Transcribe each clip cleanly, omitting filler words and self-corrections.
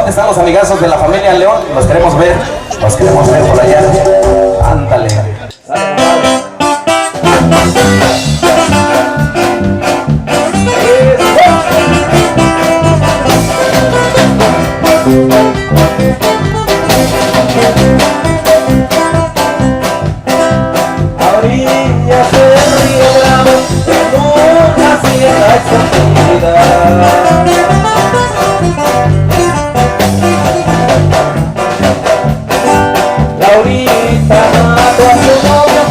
¿Dónde están los amigazos de la familia León? Los queremos ver por allá. Ándale. A orillas del río Bravo, en una sierra escondida, Laurita mató a su novio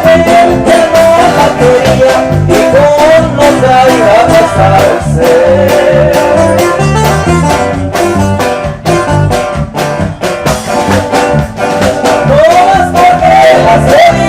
porque él no la quería y con otra iba a casarse. Todas porque las quería.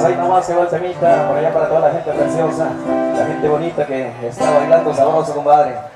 Ahí nomás se va el temita, por allá para toda la gente preciosa, la gente bonita que está bailando sabroso, compadre.